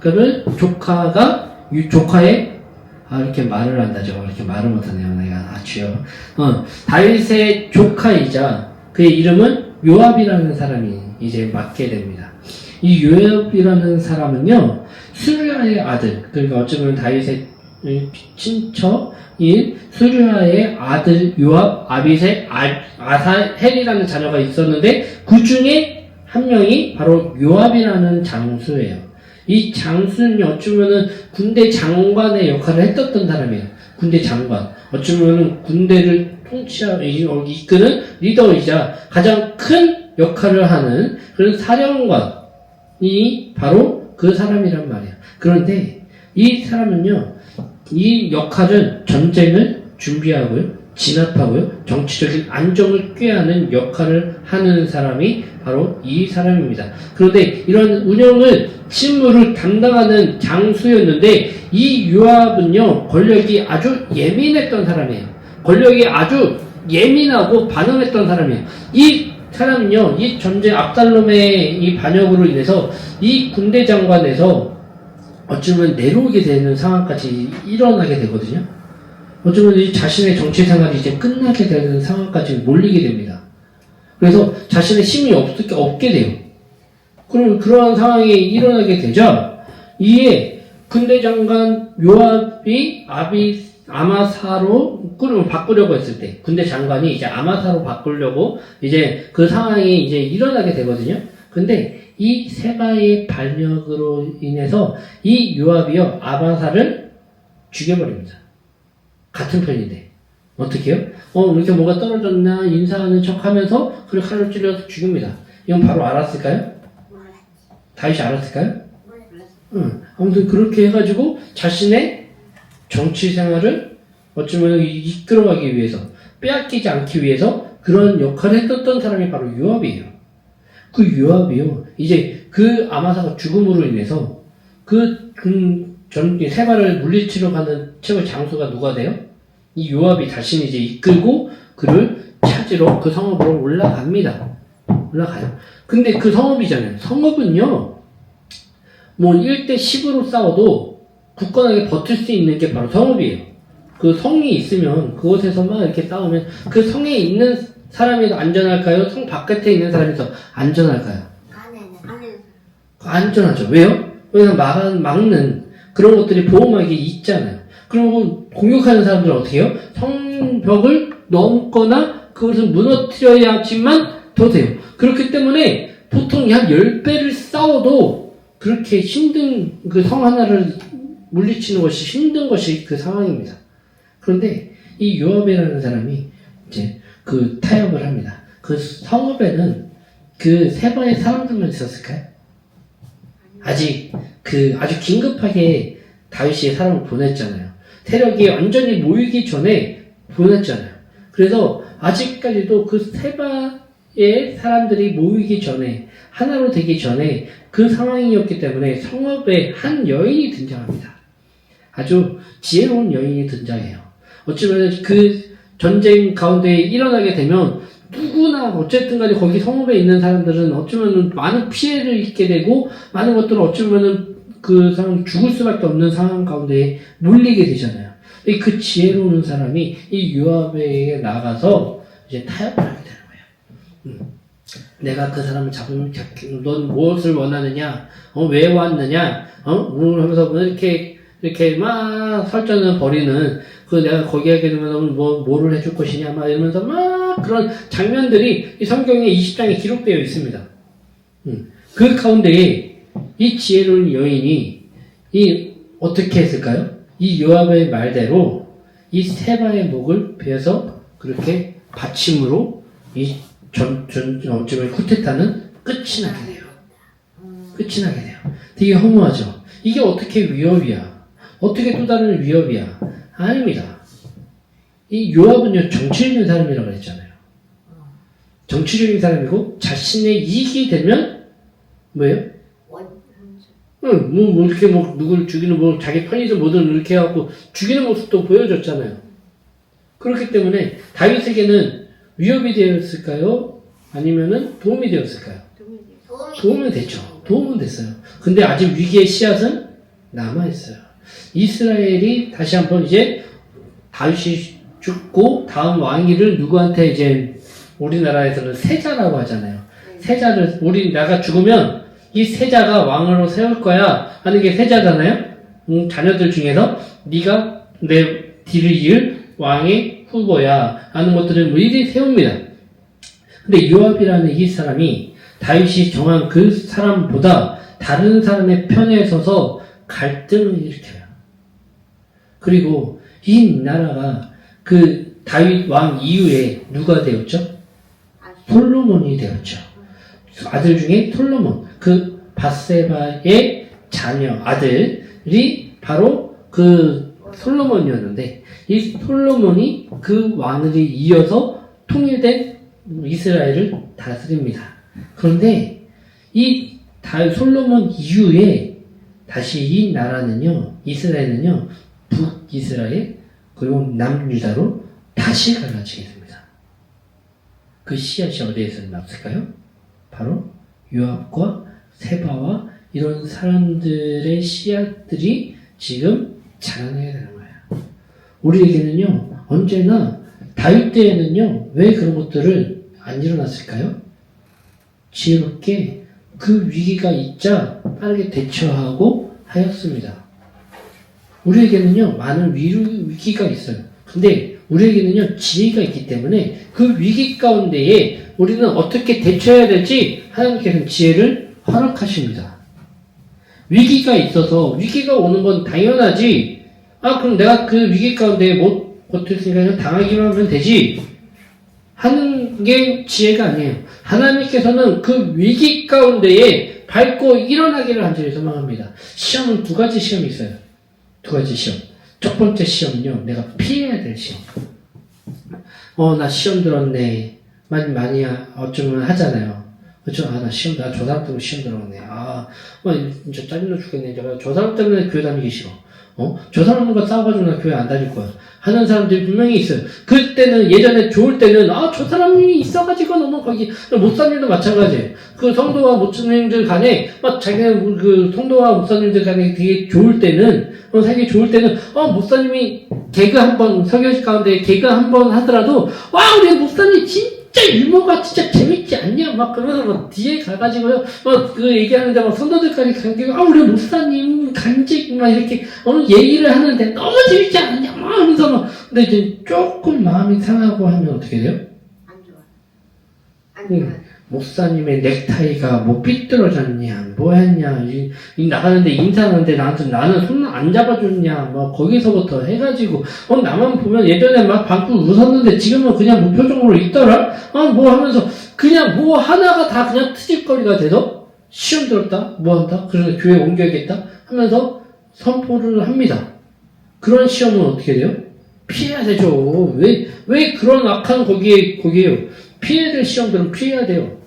이렇게 말을 한다, 저거. 이렇게 말을 못하네요, 내가. 주여. 다윗의 조카이자, 그의 이름은 요압이라는 사람이 이제 맡게 됩니다. 이 요압이라는 사람은요, 수르야의 아들, 그러니까 어쩌면 다윗의 친척인 수르야의 아들 요압, 아빗의 아사헬이라는 자녀가 있었는데, 그 중에 한 명이 바로 요압이라는 장수예요. 이 장수는 어쩌면은 군대 장관의 역할을 했었던 사람이에요. 군대 장관. 어쩌면은 군대를 이끄는 리더이자 가장 큰 역할을 하는 그런 사령관이 바로 그 사람이란 말이에요. 그런데 이 사람은요, 이 역할은 전쟁을 준비하고요, 진압하고요, 정치적인 안정을 꾀하는 역할을 하는 사람이 바로 이 사람입니다. 그런데 이런 침무를 담당하는 장수였는데 이 요압은요, 권력이 아주 예민했던 사람이에요. 권력이 아주 예민하고 반응했던 사람이에요. 이 사람은요, 이 전쟁 압살롬의 이 반역으로 인해서 이 군대 장관에서 어쩌면 내려오게 되는 상황까지 일어나게 되거든요. 어쩌면 이 자신의 정치 생활이 이제 끝나게 되는 상황까지 몰리게 됩니다. 그래서 자신의 힘이 없게 돼요. 그럼 그러한 상황이 일어나게 되자 이에 군대 장관 요압이 아마사로 바꾸려고 했을 때, 군대 장관이 이제 아마사로 바꾸려고 이제 그 상황이 이제 일어나게 되거든요. 근데 이 세바의 반역으로 인해서 이 요압이요, 아마사를 죽여버립니다. 같은 편인데. 어떻게 해요? 이렇게 뭐가 떨어졌나 인사하는 척 하면서 그를 칼로 찔러서 죽입니다. 이건 바로 알았을까요? 다윗이 알았을까요? 응. 아무튼 그렇게 해가지고 자신의 정치 생활을 어쩌면 이끌어가기 위해서, 빼앗기지 않기 위해서 그런 역할을 했었던 사람이 바로 요압이에요. 그 요압이요, 이제 그 아마사가 죽음으로 인해서 세바를 물리치러 가는 최고 장수가 누가 돼요? 이 요압이 다시 이제 이끌고 그를 찾으러 그 성읍으로 올라가요. 근데 그 성읍이잖아요. 성읍은요, 뭐 1대 10으로 싸워도 굳건하게 버틸 수 있는 게 바로 성읍이에요. 그 성이 있으면 그곳에서만 이렇게 싸우면 그 성에 있는 사람이 더 안전할까요? 성 바깥에 있는 사람이 더 안전할까요? 안에는. 안전하죠. 왜요? 왜냐면 막는 그런 것들이 보호막이 있잖아요. 그리고 공격하는 사람들은 어떻게 해요? 성벽을 넘거나 그것을 무너뜨려야지만 더 돼요. 그렇기 때문에 보통 한 10배를 싸워도 그렇게 힘든 그 성 하나를 물리치는 것이 힘든 것이 그 상황입니다. 그런데 이 요압이라는 사람이 이제 그 타협을 합니다. 그 성읍에는 그 세바의 사람들만 있었을까요? 아직 아주 긴급하게 다윗이 사람을 보냈잖아요. 세력이 완전히 모이기 전에 보냈잖아요. 그래서 아직까지도 그 세바의 사람들이 모이기 전에, 하나로 되기 전에 그 상황이었기 때문에 성읍에 한 여인이 등장합니다. 아주 지혜로운 여인이 등장해요. 어쩌면 그 전쟁 가운데 일어나게 되면 누구나 어쨌든 간에 거기 성읍에 있는 사람들은 어쩌면 많은 피해를 입게 되고 많은 것들을 어쩌면 그 사람 죽을 수밖에 없는 상황 가운데 몰리게 되잖아요. 그 지혜로운 사람이 이 요압에게 나가서 이제 타협을 하게 되는 거예요. 내가 그 사람을 잡으면 넌 무엇을 원하느냐? 왜 왔느냐? 하면서 이렇게 막 설전을 벌이는 내가 거기 하게 되면 뭐를 해줄 것이냐? 막 이러면서 막 그런 장면들이 이 성경의 20장에 기록되어 있습니다. 그 가운데에 이 지혜로운 여인이 어떻게 했을까요? 이 요압의 말대로 이 세바의 목을 베어서 그렇게 받침으로 어쩌면 쿠데타는 끝이 나게 돼요. 끝이 나게 돼요. 되게 허무하죠. 이게 어떻게 위협이야? 어떻게 또 다른 위협이야? 아닙니다. 이 요압은요, 정치적인 사람이라고 했잖아요. 정치적인 사람이고, 자신의 이익이 되면, 뭐예요? 이렇게 누구를 죽이는, 자기 편의점 뭐든 이렇게 해갖고 죽이는 모습도 보여줬잖아요. 그렇기 때문에 다윗에게는 위협이 되었을까요? 아니면은 도움이 되었을까요? 도움이 됐죠. 도움은 됐어요. 근데 아직 위기의 씨앗은 남아있어요. 이스라엘이 다시 한번 이제 다윗이 죽고 다음 왕위를 누구한테 이제 우리나라에서는 세자라고 하잖아요. 세자를 나가 죽으면 이 세자가 왕으로 세울 거야 하는 게 세자잖아요. 자녀들 중에서 네가 내 뒤를 이을 왕의 후보야 하는 것들을 일일이 세웁니다. 근데 요압이라는 이 사람이 다윗이 정한 그 사람보다 다른 사람의 편에 서서 갈등을 일으켜요. 그리고 이 나라가 그 다윗 왕 이후에 누가 되었죠? 솔로몬이 되었죠. 아들 중에 솔로몬, 그 밧세바의 자녀 아들이 바로 그 솔로몬이었는데, 이 솔로몬이 그 왕을 이어서 통일된 이스라엘을 다스립니다. 그런데 이 솔로몬 이후에 다시 이 나라는요, 이스라엘은요, 북이스라엘 그리고 남유다로 다시 갈라지게 됩니다. 그 씨앗이 어디에서 났을까요? 바로 요압과 세바와 이런 사람들의 씨앗들이 지금 자라나게 되는 거예요. 우리에게는요, 언제나 다윗 때에는요, 왜 그런 것들을 안 일어났을까요? 지혜롭게 그 위기가 있자 빠르게 대처하고 하였습니다. 우리에게는요, 많은 위기가 있어요. 근데 우리에게는요, 지혜가 있기 때문에 그 위기 가운데에 우리는 어떻게 대처해야 될지 하나님께서는 지혜를 허락하십니다. 위기가 있어서 위기가 오는 건 당연하지. 그럼 내가 그 위기 가운데 못 버텼으니까 당하기만 하면 되지 하는 게 지혜가 아니에요. 하나님께서는 그 위기 가운데에 밟고 일어나기를 간절히 소망합니다. 시험은 두 가지 시험이 있어요. 두 가지 시험. 첫 번째 시험은요, 내가 피해야 될 시험. 나 시험 들었네. 많이 어쩌면 하잖아요. 그렇죠? 나 저 사람 때문에 시험 들었네. 진짜 짜증나 죽겠네. 저 사람 때문에 교회 다니기 싫어. 저 사람과 싸워가지고 나 교회 안 다닐 거야. 하는 사람들이 분명히 있어요. 그때는, 예전에 좋을 때는, 저 사람이 있어가지고 너무 거기, 목사님도 마찬가지예요. 그 성도와 목사님들 간에, 자기는 그 성도와 목사님들 간에 되게 좋을 때는, 되게 좋을 때는, 목사님이 개그 설교식 가운데 개그 한번 하더라도, 우리 목사님 진짜 유머가 진짜 재밌지 않냐? 그러면서 뒤에 가가지고요, 그 얘기하는데 성도들까지 간격이, 우리 목사님 간직, 이렇게, 얘기를 하는데 너무 재밌지 않냐? 하면서 근데 이제 조금 마음이 상하고 하면 어떻게 돼요? 안 좋아. 목사님의 넥타이가 뭐 삐뚤어졌냐, 뭐 했냐, 나가는데 인사하는데 나는 손 안 잡아줬냐, 뭐 거기서부터 해가지고, 나만 보면 예전에 막 방금 웃었는데 지금은 그냥 무표정으로 있더라? 뭐 하면서 그냥 뭐 하나가 다 그냥 트집거리가 돼서 시험 들었다, 뭐 한다, 그래서 교회 옮겨야겠다 하면서 선포를 합니다. 그런 시험은 어떻게 돼요? 피해야 되죠. 왜 그런 악한 거기에요? 피해야 될 시험들은 피해야 돼요.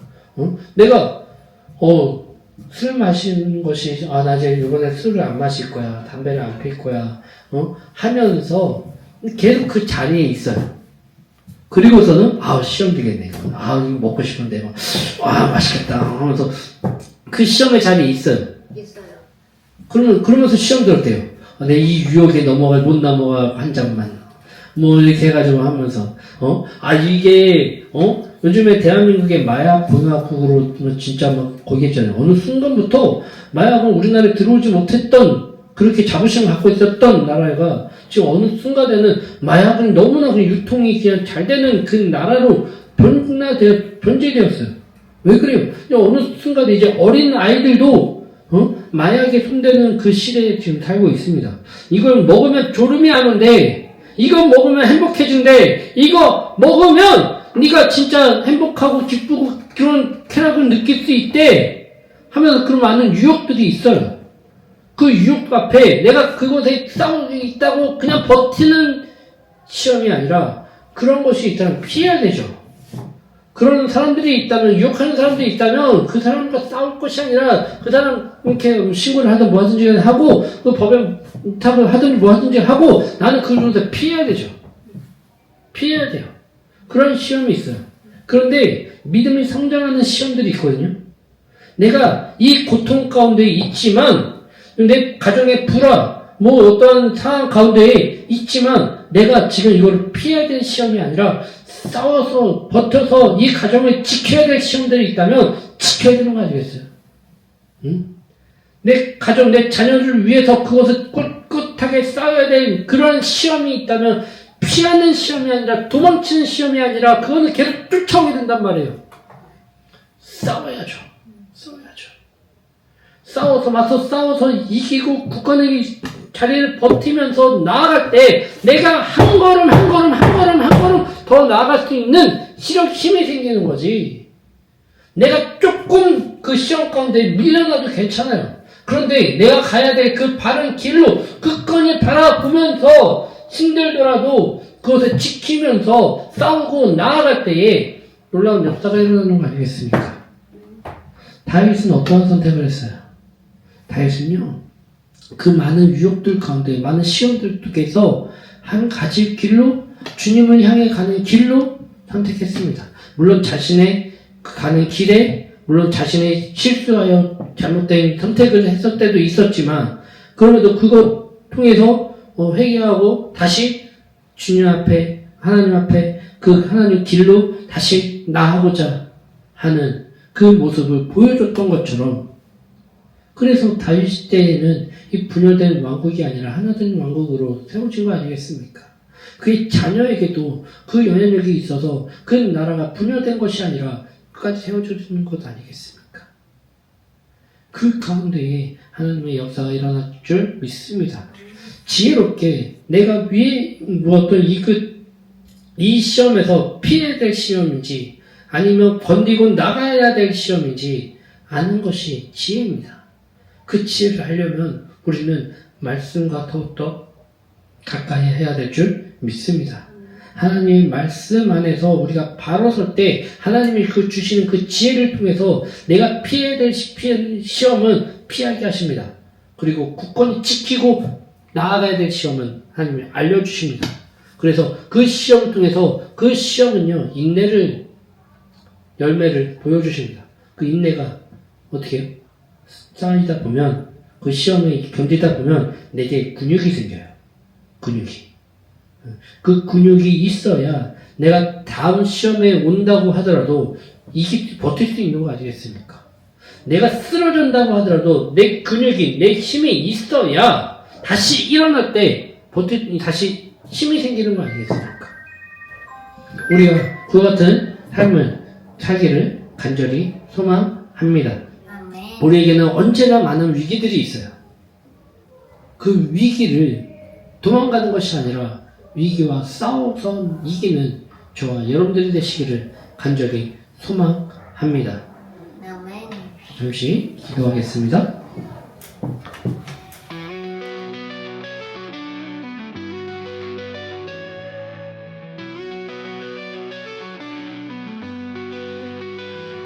내가, 술 마시는 것이, 나 이제 이번에 술을 안 마실 거야. 담배를 안 필 거야. 하면서 계속 그 자리에 있어요. 그리고서는, 시험 되겠네. 이거 먹고 싶은데, 맛있겠다. 하면서 그 시험의 자리에 있어요. 있어요. 그러면서 시험 들었대요. 내 이 유혹에 못 넘어가, 한 잔만. 뭐, 이렇게 해가지고 하면서, 이게, 요즘에 대한민국의 마약 분화국으로 진짜 막 거기 있잖아요. 어느 순간부터 마약은 우리나라에 들어오지 못했던, 그렇게 자부심을 갖고 있었던 나라가 지금 어느 순간에는 마약은 너무나 그 유통이 그냥 잘 되는 그 나라로 변제되었어요. 왜 그래요? 어느 순간에 이제 어린 아이들도 마약에 손대는 그 시대에 지금 살고 있습니다. 이걸 먹으면 졸음이 안 오는데, 이거 먹으면 행복해진대. 이거 먹으면 네가 진짜 행복하고 기쁘고 그런 쾌락을 느낄 수 있대. 하면서 그런 많은 유혹들이 있어요. 그 유혹 앞에 내가 그곳에 싸우고 있다고 그냥 버티는 시험이 아니라 그런 것이 있다면 피해야 되죠. 그런 사람들이 있다면, 유혹하는 사람들이 있다면 그 사람과 싸울 것이 아니라 그 사람 이렇게 신고를 하든 뭐 하든지 하고 그 법에 탁을 하든지 뭐 하든지 하고 나는 그것을 피해야 되죠. 피해야 돼요. 그런 시험이 있어요. 그런데 믿음이 성장하는 시험들이 있거든요. 내가 이 고통 가운데 있지만 내 가정의 불화 뭐 어떠한 상황 가운데 있지만 내가 지금 이걸 피해야 될 시험이 아니라 싸워서 버텨서 이 가정을 지켜야 될 시험들이 있다면 지켜야 되는 거 아니겠어요? 응? 내 가정, 내 자녀를 위해서 그것을 꿋꿋하게 싸워야 될 그런 시험이 있다면 피하는 시험이 아니라 도망치는 시험이 아니라 그거는 계속 쫓아오게 된단 말이에요. 싸워야죠. 싸워서 이기고 굳건하게 자리를 버티면서 나아갈 때 내가 한 걸음 더 나아갈 수 있는 힘이 생기는 거지. 내가 조금 그 시험 가운데 밀려나도 괜찮아요. 그런데 내가 가야 될 그 바른 길로 끝까지 바라보면서 힘들더라도 그것을 지키면서 싸우고 나아갈 때에 놀라운 역사가 일어나는 거 아니겠습니까? 다윗은 어떠한 선택을 했어요? 다윗은요, 그 많은 유혹들 가운데, 많은 시험들 속에서 한 가지 길로, 주님을 향해 가는 길로 선택했습니다. 물론 자신의 가는 길에, 물론 자신의 실수하여 잘못된 선택을 했을 때도 있었지만, 그럼에도 그것 통해서 회개하고 다시 주님 앞에, 하나님 앞에 그 하나님 길로 다시 나아가고자 하는 그 모습을 보여줬던 것처럼, 그래서 다윗 시대에는 이 분열된 왕국이 아니라 하나된 왕국으로 세워진 거 아니겠습니까? 그의 자녀에게도 그 영향력이 있어서 그 나라가 분열된 것이 아니라 끝까지 세워주는 것 아니겠습니까? 그 가운데에 하나님의 역사가 일어날 줄 믿습니다. 지혜롭게 내가 위에 무엇든 이 시험에서 피해야 될 시험인지 아니면 번디고 나가야 될 시험인지 아는 것이 지혜입니다. 그 지혜를 하려면 우리는 말씀과 더욱더 가까이 해야 될 줄 믿습니다. 하나님의 말씀 안에서 우리가 바로 설 때 하나님이 주시는 그 지혜를 통해서 내가 피해야 될 시험은 피하게 하십니다. 그리고 굳건히 지키고 나아가야 될 시험은 하나님이 알려주십니다. 그래서 그 시험을 통해서 그 시험은요, 열매를 보여주십니다. 그 인내가 어떻게 해요? 쌓이다 보면, 그 시험에 견디다 보면 내게 근육이 생겨요. 그 근육이 있어야 내가 다음 시험에 온다고 하더라도 버틸 수 있는 거 아니겠습니까? 내가 쓰러진다고 하더라도 내 근육이, 내 힘이 있어야 다시 일어날 때 다시 힘이 생기는 거 아니겠습니까? 우리가 그 같은 삶을 살기를 간절히 소망합니다. 아멘. 우리에게는 언제나 많은 위기들이 있어요. 그 위기를 도망가는 것이 아니라 위기와 싸워서 이기는 저와 여러분들이 되시기를 간절히 소망합니다. 아멘. 잠시 기도하겠습니다.